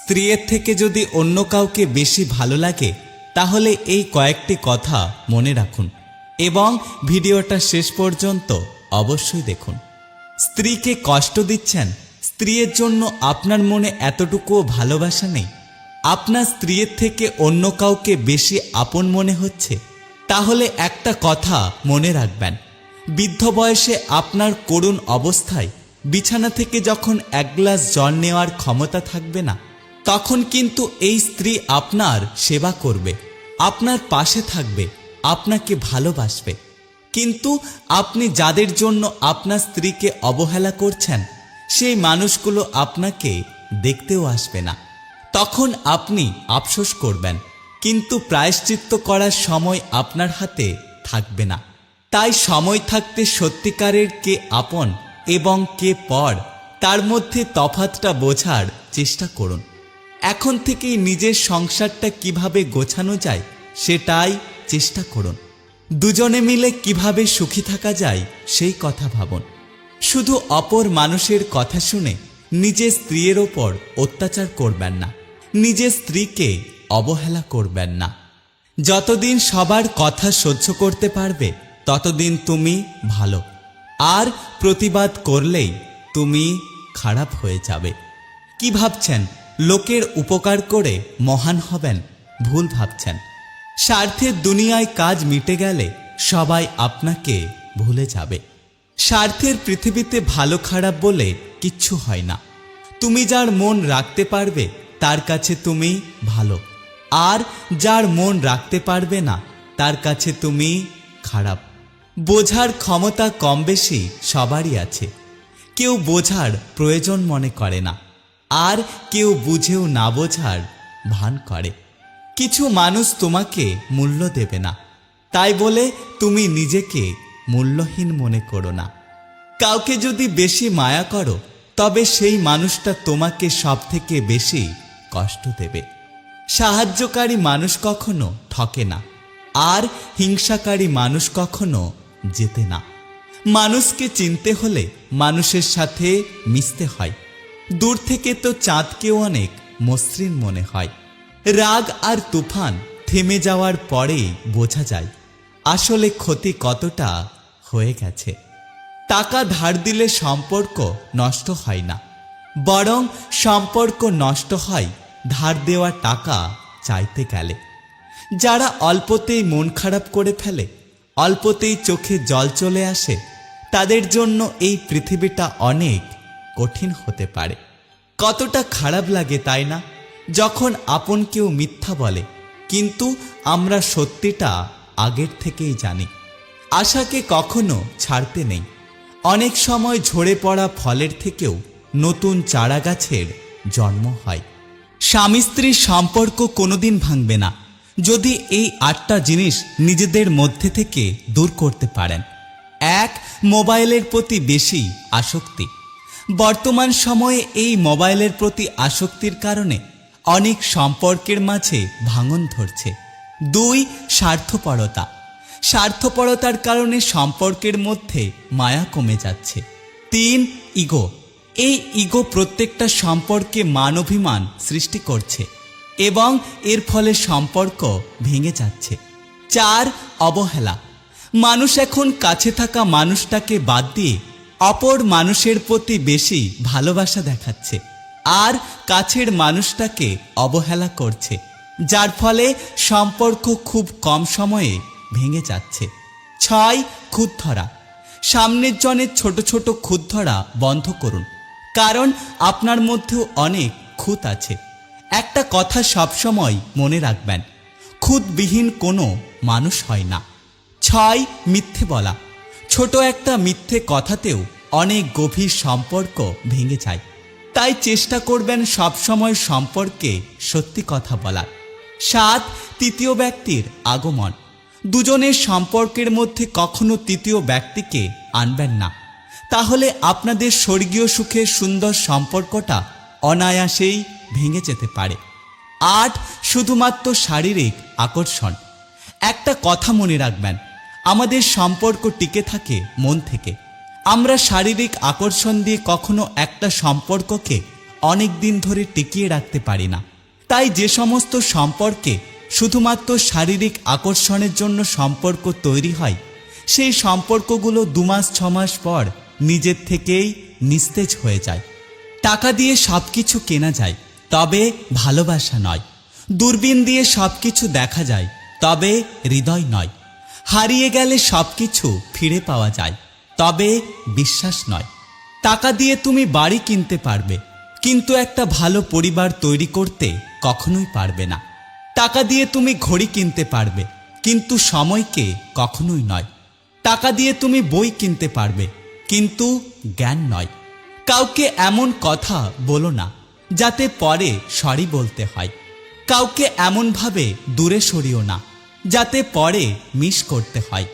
স্ত্রীর থেকে যদি অন্য কাউকে বেশি ভালো লাগে তাহলে এই কয়েকটি কথা মনে রাখুন এবং ভিডিওটা শেষ পর্যন্ত অবশ্যই দেখুন। স্ত্রীকে কষ্ট দিচ্ছেন, স্ত্রীর জন্য আপনার মনে এতটুকুও ভালোবাসা নেই, আপনার স্ত্রীর থেকে অন্য কাউকে বেশি আপন মনে হচ্ছে, তাহলে একটা কথা মনে রাখবেন, বৃদ্ধ বয়সে আপনার করুণ অবস্থায় বিছানা থেকে যখন এক গ্লাস জল নেওয়ার ক্ষমতা থাকবে না, তখন কিন্তু এই স্ত্রী আপনার সেবা করবে, আপনার পাশে থাকবে, আপনাকে ভালোবাসবে। কিন্তু আপনি যাদের জন্য আপনার স্ত্রীকে অবহেলা করছেন সেই মানুষগুলো আপনাকে দেখতেও আসবে না, তখন আপনি আফসোস করবেন, কিন্তু প্রায়শ্চিত্ত করার সময় আপনার হাতে থাকবে না। তাই সময় থাকতে সত্যিকারের কে আপন এবং কে পর তার মধ্যে তফাৎটা বোঝার চেষ্টা করুন। এখন থেকেই নিজের সংসারটা কিভাবে গোছানো যায় সেটাই চেষ্টা করুন। দুজনে মিলে কিভাবে সুখী থাকা যায় সেই কথা ভাবুন। শুধু অপর মানুষের কথা শুনে নিজের স্ত্রীর ওপর অত্যাচার করবেন না, নিজের স্ত্রীকে অবহেলা করবেন না। যতদিন সবার কথা সহ্য করতে পারবে ততদিন তুমি ভালো, আর প্রতিবাদ করলেই তুমি খারাপ হয়ে যাবে। কি ভাবছেন লোকের উপকার করে মহান হবেন? ভুল ভাবছেন। স্বার্থের দুনিয়ায় কাজ মিটে গেলে সবাই আপনাকে ভুলে যাবে। স্বার্থের পৃথিবীতে ভালো খারাপ বলে কিচ্ছু হয় না। তুমি যার মন রাখতে পারবে তার কাছে তুমি ভালো, আর যার মন রাখতে পারবে না তার কাছে তুমি খারাপ। বোঝার ক্ষমতা কম বেশি সবারই আছে, কেউ বোঝার প্রয়োজন মনে করে না, আর কেউ বুঝেও না বোঝার ভান করে। কিছু মানুষ তোমাকে মূল্য দেবে না, তাই বলে তুমি নিজেকে মূল্যহীন মনে করো না। কাউকে যদি বেশি মায়া করো তবে সেই মানুষটা তোমাকে সবথেকে বেশি কষ্ট দেবে। সাহায্যকারী মানুষ কখনো ঠকে না, আর হিংসাকারী মানুষ কখনো জেতে না। মানুষকে চিনতে হলে মানুষের সাথে মিশতে হয়। দূর থেকে তো চাঁদকেও অনেক মসৃণ মনে হয়। রাগ আর তুফান থেমে যাওয়ার পরেই বোঝা যায় আসলে ক্ষতি কতটা হয়ে গেছে। টাকা ধার দিলে সম্পর্ক নষ্ট হয় না, বরং সম্পর্ক নষ্ট হয় ধার দেওয়া টাকা চাইতে গেলে। যারা অল্পতেই মন খারাপ করে ফেলে, অল্পতেই চোখে জল চলে আসে, তাদের জন্য এই পৃথিবীটা অনেক কঠিন হতে পারে। কতটা খারাপ লাগে তাই না, যখন আপন কেউ মিথ্যা বলে কিন্তু আমরা সত্যিটা আগের থেকেই জানি। আশাকে কখনো ছাড়তে নেই। অনেক সময় ঝরে পড়া ফলের থেকেও নতুন চারা গাছের জন্ম হয়। স্বামী স্ত্রীর সম্পর্ক কোনোদিন ভাঙবে না যদি এই 8টা জিনিস নিজেদের মধ্যে থেকে দূর করতে পারেন। 1. মোবাইলের প্রতি বেশি আসক্তি। বর্তমান সময়ে এই মোবাইলের প্রতি আসক্তির কারণে অনেক সম্পর্কের মাঝে ভাঙন ধরছে। 2. স্বার্থপরতা। স্বার্থপরতার কারণে সম্পর্কের মধ্যে মায়া কমে যাচ্ছে। 3. ইগো। এই ইগো প্রত্যেকটা সম্পর্কে মান অভিমান সৃষ্টি করছে এবং এর ফলে সম্পর্ক ভেঙে যাচ্ছে। 4. অবহেলা। মানুষ এখন কাছে থাকা মানুষটাকে বাদ দিয়ে অপর মানুষের প্রতি বেশি ভালোবাসা দেখাচ্ছে, আর কাছের মানুষটাকে অবহেলা করছে, যার ফলে সম্পর্ক খুব কম সময়ে ভেঙে যাচ্ছে। 6. খুঁত ধরা। সামনের জনের ছোট ছোট খুঁত ধরা বন্ধ করুন, কারণ আপনার মধ্যেও অনেক খুঁত আছে। একটা কথা সবসময় মনে রাখবেন, খুঁতবিহীন কোনো মানুষ হয় না। 6. মিথ্যে বলা। ছোট একটা মিথ্যে কথাতেও অনেক গভীর সম্পর্ক ভেঙে যায়। তাই চেষ্টা করবেন সবসময় সম্পর্কে সত্যি কথা বলার। 7. তৃতীয় ব্যক্তির আগমন। দুজনের সম্পর্কের মধ্যে কখনো তৃতীয় ব্যক্তিকে আনবেন না, তাহলে আপনাদের স্বর্গীয় সুখের সুন্দর সম্পর্কটা অনায়াসেই ভেঙে যেতে পারে। 8. শুধুমাত্র শারীরিক আকর্ষণ। একটা কথা মনে রাখবেন, আমাদের সম্পর্ক টিকে থাকে মন থেকে। আমরা শারীরিক আকর্ষণ দিয়ে কখনো একটা সম্পর্ককে অনেক দিন ধরে টিকিয়ে রাখতে পারি না। তাই যে সমস্ত সম্পর্কে শুধুমাত্র শারীরিক আকর্ষণের জন্য সম্পর্ক তৈরি হয়, সেই সম্পর্কগুলো 2 মাস 6 মাস পর নিজের থেকেই নিস্তেজ হয়ে যায়। টাকা দিয়ে সবকিছু কেনা যায়, তবে ভালোবাসা নয়। দূরবীন দিয়ে সবকিছু দেখা যায়, তবে হৃদয় নয়। হারিয়ে গেলে সবকিছু ফিরে পাওয়া যায়, তবে বিশ্বাস নয়। টাকা দিয়ে তুমি বাড়ি কিনতে পারবে, কিন্তু একটা ভালো পরিবার তৈরি করতে কখনোই পারবে না। টাকা দিয়ে তুমি ঘড়ি কিনতে পারবে, কিন্তু সময়কে কখনোই নয়। টাকা দিয়ে তুমি বই কিনতে পারবে, কিন্তু জ্ঞান নয়। কাউকে এমন কথা বলো না যাতে পরে সরি বলতে হয়। কাউকে এমনভাবে দূরে সরিও না যাতে পরে মিস করতে হয়।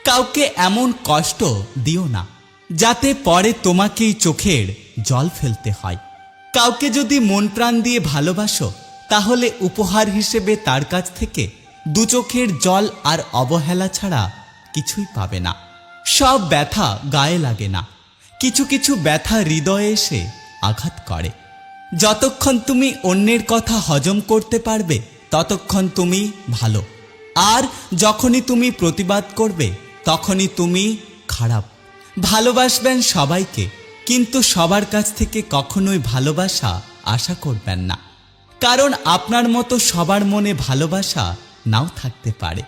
কাউকে এমন কষ্ট দিও না যাতে পরে তোমাকেই চোখের জল ফেলতে হয়। কাউকে যদি মন প্রাণ দিয়ে ভালোবাসো, তাহলে উপহার হিসেবে তার কাছ থেকে 2 চোখের জল আর অবহেলা ছাড়া কিছুই পাবে না। সব ব্যথা গায়ে লাগে না, কিছু কিছু ব্যথা হৃদয়ে এসে আঘাত করে। যতক্ষণ তুমি অন্যের কথা হজম করতে পারবে, ততক্ষণ তুমি ভালো। আর যখনই তুমি প্রতিবাদ করবে, তখনই তুমি খারাপ। ভালোবাসবেন সবাইকে, কিন্তু সবার কাছ থেকে কখনোই ভালোবাসা আশা করবেন না, কারণ আপনার মতো সবার মনে ভালোবাসা নাও থাকতে পারে।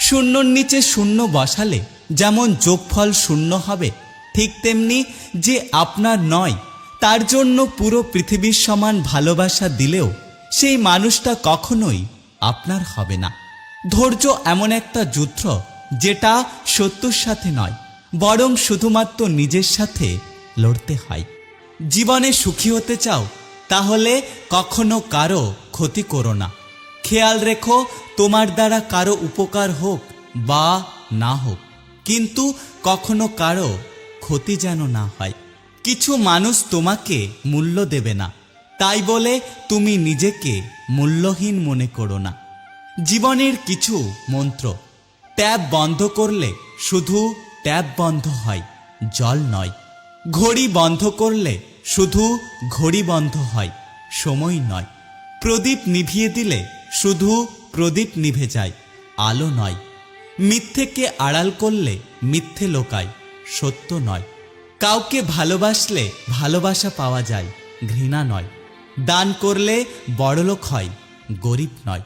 শূন্যর নিচে শূন্য বসালে যেমন যোগফল শূন্য হবে, ঠিক তেমনি যে আপনার নয় তার জন্য পুরো পৃথিবীর সমান ভালোবাসা দিলেও সেই মানুষটা কখনোই আপনার হবে না। ধৈর্য এমন একটা যুদ্ধ, যেটা শত্রুর সাথে নয়, বরং শুধুমাত্র নিজের সাথে লড়তে হয়। জীবনে সুখী হতে চাও, তাহলে কখনো কারো ক্ষতি করো না। খেয়াল রেখো, তোমার দ্বারা কারো উপকার হোক বা না হোক, কিন্তু কখনো কারো ক্ষতি যেন না হয়। কিছু মানুষ তোমাকে মূল্য দেবে না, তাই বলে তুমি নিজেকে মূল্যহীন মনে করো না। জীবনের কিছু মন্ত্র, ট্যাপ বন্ধ করলে শুধু ট্যাপ বন্ধ হয়, জল নয়। ঘড়ি বন্ধ করলে শুধু ঘড়ি বন্ধ হয়, সময় নয়। প্রদীপ নিভিয়ে দিলে শুধু প্রদীপ নিভে যায়, আলো নয়। মিথ্যেকে আড়াল করলে মিথ্যে লোকায়, সত্য নয়। কাউকে ভালোবাসলে ভালোবাসা পাওয়া যায়, ঘৃণা নয়। দান করলে বড়লোক হয়, গরিব নয়।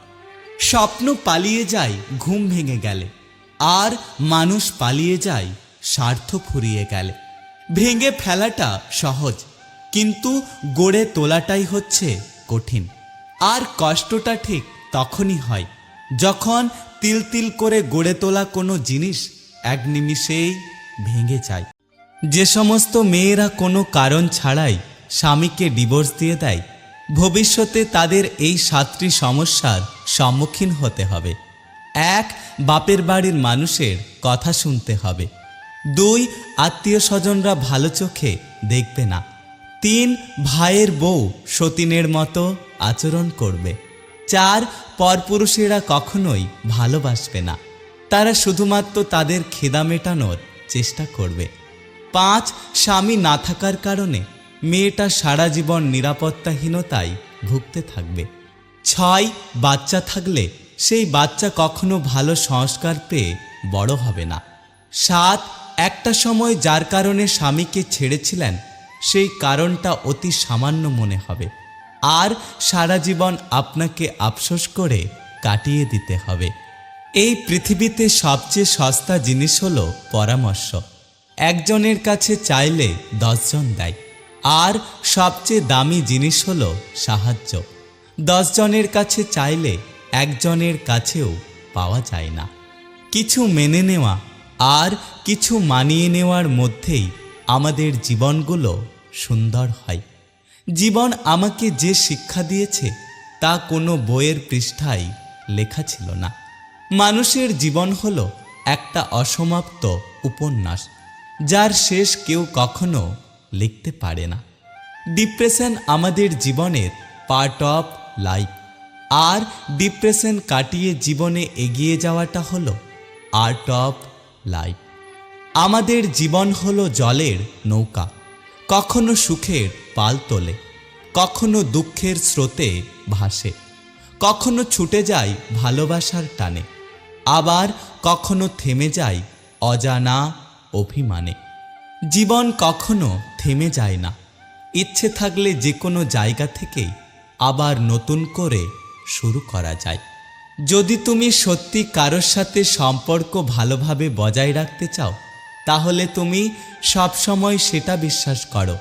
স্বপ্ন পালিয়ে যায় ঘুম ভেঙে গেলে, আর মানুষ পালিয়ে যায় স্বার্থ ফুরিয়ে গেলে। ভেঙে ফেলাটা সহজ, কিন্তু গড়ে তোলাটাই হচ্ছে কঠিন। আর কষ্টটা ঠিক তখনই হয় যখন তিল তিল করে গড়ে তোলা কোনো জিনিস এক নিমিষেই ভেঙে যায়। যে সমস্ত মেয়েরা কোনো কারণ ছাড়াই স্বামীকে ডিভোর্স দিয়ে দেয়, ভবিষ্যতে তাদের এই 7টি সমস্যার সম্মুখীন হতে হবে। 1. বাপের বাড়ির মানুষের কথা শুনতে হবে। 2. আত্মীয় স্বজনরা ভালো চোখে দেখবে না। 3. ভাইয়ের বউ সতীনের মতো আচরণ করবে। 4. পরপুরুষেরা কখনোই ভালোবাসবে না, তারা শুধুমাত্র তাদের খিদা মেটানোর চেষ্টা করবে। 5. স্বামী না থাকার কারণে মেয়েটা সারা জীবন নিরাপত্তাহীনতায় ভুগতে থাকবে। 6. বাচ্চা থাকলে সেই বাচ্চা কখনো ভালো সংস্কার পেয়ে বড় হবে না। 7. একটা সময় যার কারণে স্বামীকে ছেড়েছিলেন, সেই কারণটা অতি সামান্য মনে হবে, আর সারা জীবন আপনাকে আফসোস করে কাটিয়ে দিতে হবে। এই পৃথিবীতে সবচেয়ে সস্তা জিনিস হলো পরামর্শ। একজনের কাছে চাইলে 10 জন দেয়। আর সবচেয়ে দামি জিনিস হলো সাহায্য। 10 জনের কাছে চাইলে একজনের কাছেও পাওয়া যায় না। কিছু মেনে নেওয়া আর কিছু মানিয়ে নেওয়ার মধ্যেই আমাদের জীবনগুলো সুন্দর হয়। জীবন আমাকে যে শিক্ষা দিয়েছে তা কোনো বইয়ের পৃষ্ঠায় লেখা ছিল না। মানুষের জীবন হলো একটা অসমাপ্ত উপন্যাস, যার শেষ কেউ কখনো লিখতে পারে না। ডিপ্রেশন আমাদের জীবনের পার্ট অফ লাইফ, আর ডিপ্রেশন কাটিয়ে জীবনে এগিয়ে যাওয়াটা হলো আর্ট অফ লাইফ। আমাদের জীবন হলো জলের নৌকা, কখনো সুখের পাল তোলে, কখনো দুঃখের স্রোতে ভাসে, কখনো ছুটে যায় ভালোবাসার টানে, আবার কখনো থেমে যায় অজানা অভিমানে। জীবন কখনো থেমে যায় না, ইচ্ছে থাকলে যে কোনো জায়গা থেকেই আবার নতুন করে শুরু করা যায়। যদি তুমি সত্যি কারোর সাথে সম্পর্ক ভালোভাবে বজায় রাখতে চাও, তাহলে তুমি সবসময় সেটা বিশ্বাস করো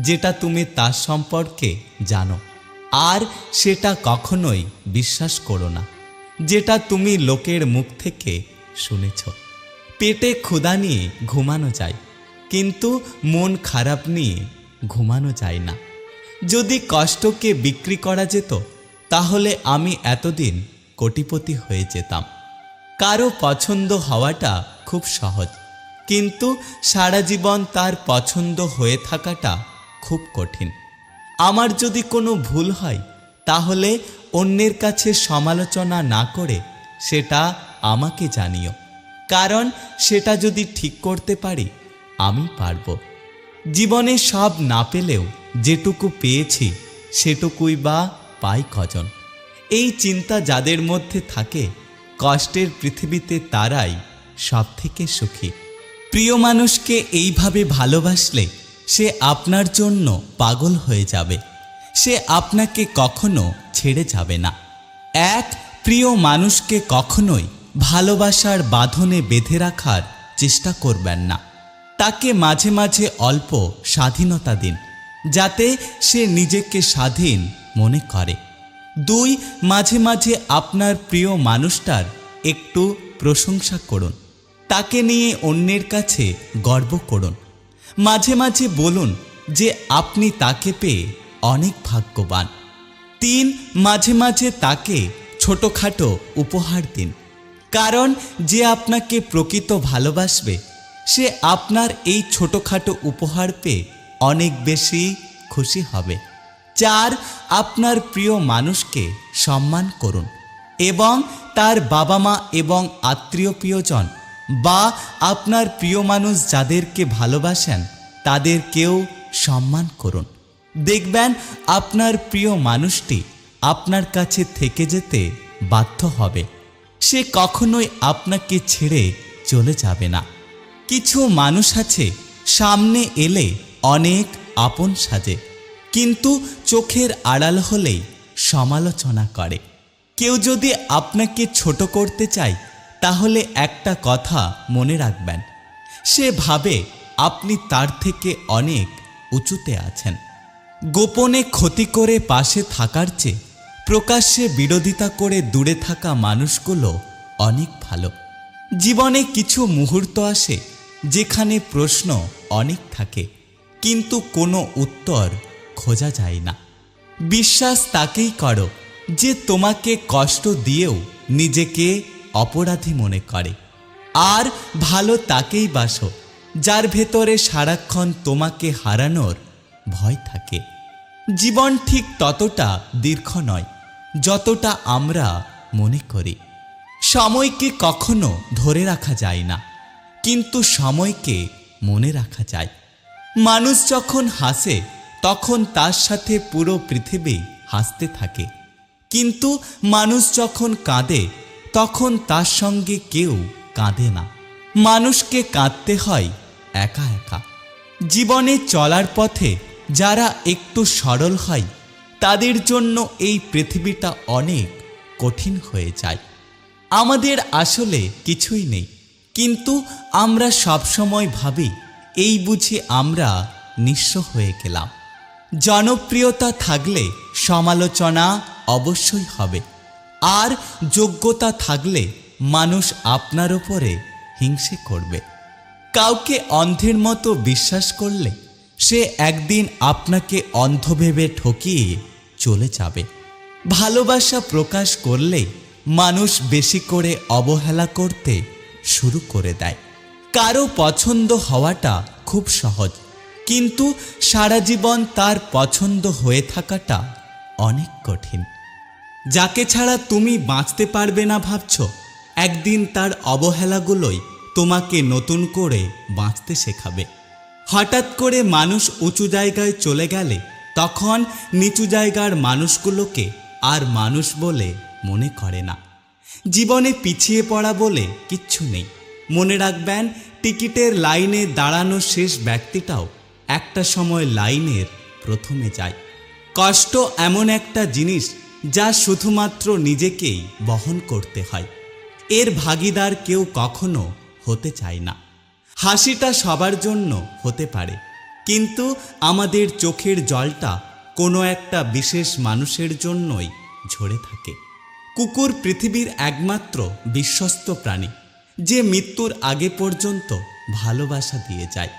যেটা তুমি তার সম্পর্কে জানো, আর সেটা কখনোই বিশ্বাস করো না যেটা তুমি লোকের মুখ থেকে শুনেছ। পেটে ক্ষুধা নিয়ে ঘুমানো যায়, কিন্তু মন খারাপ নিয়ে ঘুমানো যায় না। যদি কষ্টকে বিক্রি করা যেত, তাহলে আমি এতদিন কোটিপতি হয়ে যেতাম। কারো পছন্দ হওয়াটা খুব সহজ, কিন্তু সারা জীবন তার পছন্দ হয়ে থাকাটা খুব কঠিন। আমার যদি কোনো ভুল হয়, তাহলে অন্যের কাছে সমালোচনা না করে সেটা আমাকে জানিও, কারণ সেটা যদি ঠিক করতে পারি, আমি পারব। জীবনে সব না পেলেও যেটুকু পেয়েছি সেটুকুই বা পাই কজন। এই চিন্তা যাদের মধ্যে থাকে, কষ্টের পৃথিবীতে তারাই সব থেকে সুখী। প্রিয় মানুষকে এইভাবে ভালোবাসলে সে আপনার জন্য পাগল হয়ে যাবে, সে আপনাকে কখনো ছেড়ে যাবে না। এক প্রিয় মানুষকে কখনোই ভালোবাসার বাঁধনে বেঁধে রাখার চেষ্টা করবেন না। তাকে মাঝে মাঝে অল্প স্বাধীনতা দিন, যাতে সে নিজেকে স্বাধীন মনে করে। দুই মাঝে মাঝে আপনার প্রিয় মানুষটার একটু প্রশংসা করুন, তাকে নিয়ে অন্যের কাছে গর্ব করুন। মাঝে মাঝে বলুন যে আপনি তাকে পেয়ে অনেক ভাগ্যবান। তিন মাঝে মাঝে তাকে ছোটোখাটো উপহার দিন, কারণ যে আপনাকে প্রকৃত ভালোবাসবে সে আপনার এই ছোটোখাটো উপহার পেয়ে অনেক বেশি খুশি হবে। চার আপনার প্রিয় মানুষকে সম্মান করুন এবং তার বাবা মা এবং আত্মীয় প্রিয়জন বা আপনার প্রিয় মানুষ যাদেরকে ভালোবাসেন তাদেরকেও সম্মান করুন। দেখবেন আপনার প্রিয় মানুষটি আপনার কাছে থেকে যেতে বাধ্য হবে, সে কখনোই আপনাকে ছেড়ে চলে যাবে না। কিছু মানুষ আছে সামনে এলে অনেক আপন সাজে, কিন্তু চোখের আড়াল হলেই সমালোচনা করে। কেউ যদি আপনাকে ছোট করতে চায়, তাহলে একটা কথা মনে রাখবেন, সে ভাবে আপনি তার থেকে অনেক উঁচুতে আছেন। গোপনে ক্ষতি করে পাশে থাকার চেয়ে প্রকাশ্যে বিরোধিতা করে দূরে থাকা মানুষগুলো অনেক ভালো। জীবনে কিছু মুহূর্ত আসে যেখানে প্রশ্ন অনেক থাকে, কিন্তু কোনো উত্তর খোঁজা যায় না। বিশ্বাস তাকেই করো যে তোমাকে কষ্ট দিয়েও নিজেকে অপরাধী মনে করে, আর ভালো তাকেই বাসো যার ভেতরে সারাক্ষণ তোমাকে হারানোর ভয় থাকে। জীবন ঠিক ততটা দীর্ঘ নয় যতটা আমরা মনে করি। সময়কে কখনো ধরে রাখা যায় না, কিন্তু সময়কে মনে রাখা যায়। মানুষ যখন হাসে তখন তার সাথে পুরো পৃথিবী হাসতে থাকে, কিন্তু মানুষ যখন কাঁদে তখন তার সঙ্গে কেউ কাঁদে না। মানুষকে কাঁদতে হয় একা একা। জীবনে চলার পথে যারা একটু সরল হয়, তাদের জন্য এই পৃথিবীটা অনেক কঠিন হয়ে যায়। আমাদের আসলে কিছুই নেই, কিন্তু আমরা সবসময় ভাবি এই বুঝি আমরা নিঃস্ব হয়ে গেলাম। জনপ্রিয়তা থাকলে সমালোচনা অবশ্যই হবে, আর যোগ্যতা থাকলে মানুষ আপনার উপরে হিংসে করবে। কাউকে অন্ধের মতো বিশ্বাস করলে সে একদিন আপনাকে অন্ধ ভেবে ঠকিয়ে চলে যাবে। ভালোবাসা প্রকাশ করলে মানুষ বেশি করে অবহেলা করতে শুরু করে দেয়। কারো পছন্দ হওয়াটা খুব সহজ, কিন্তু সারা জীবন তার পছন্দ হয়ে থাকাটা অনেক কঠিন। যাকে ছাড়া তুমি বাঁচতে পারবে না ভাবছ, একদিন তার অবহেলাগুলোই তোমাকে নতুন করে বাঁচতে শেখাবে। হঠাৎ করে মানুষ উঁচু জায়গায় চলে গেলে তখন নিচু জায়গার মানুষগুলোকে আর মানুষ বলে মনে করে না। জীবনে পিছিয়ে পড়া বলে কিচ্ছু নেই। মনে রাখবেন, টিকিটের লাইনে দাঁড়ানো শেষ ব্যক্তিটাও একটা সময় লাইনের প্রথমে যায়। কষ্ট এমন একটা জিনিস যা শুধুমাত্র নিজেকেই বহন করতে হয়, এর ভাগীদার কেউ কখনো হতে চায় না। হাসিটা সবার জন্য হতে পারে, কিন্তু আমাদের চোখের জলটা কোনো একটা বিশেষ মানুষের জন্যই ঝরে থাকে। কুকুর পৃথিবীর একমাত্র বিশ্বস্ত প্রাণী যে মৃত্যুর আগে পর্যন্ত ভালোবাসা দিয়ে যায়।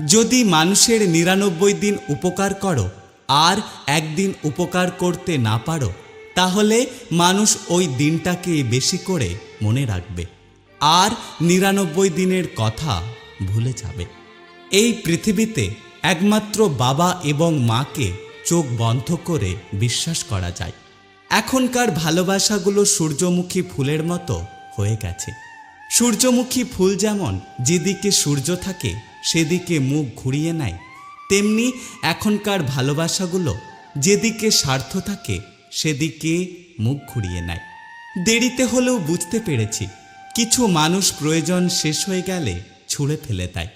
যদি মানুষের 99 দিন উপকার করো আর একদিন উপকার করতে না পারো, তাহলে মানুষ ওই দিনটাকে বেশি করে মনে রাখবে আর 99 দিনের কথা ভুলে যাবে। এই পৃথিবীতে একমাত্র বাবা এবং মাকে চোখ বন্ধ করে বিশ্বাস করা যায়। এখনকার ভালোবাসাগুলো সূর্যমুখী ফুলের মতো হয়ে গেছে। সূর্যমুখী ফুল যেমন যেদিকে সূর্য থাকে সেদিকে মুখ ঘুরিয়ে নেয়, তেমনি এখনকার ভালোবাসাগুলো যেদিকে স্বার্থ থাকে সেদিকে মুখ ঘুরিয়ে নেয়। দেরিতে হলেও বুঝতে পেরেছি, কিছু মানুষ প্রয়োজন শেষ হয়ে গেলে ছুঁড়ে ফেলে দেয়।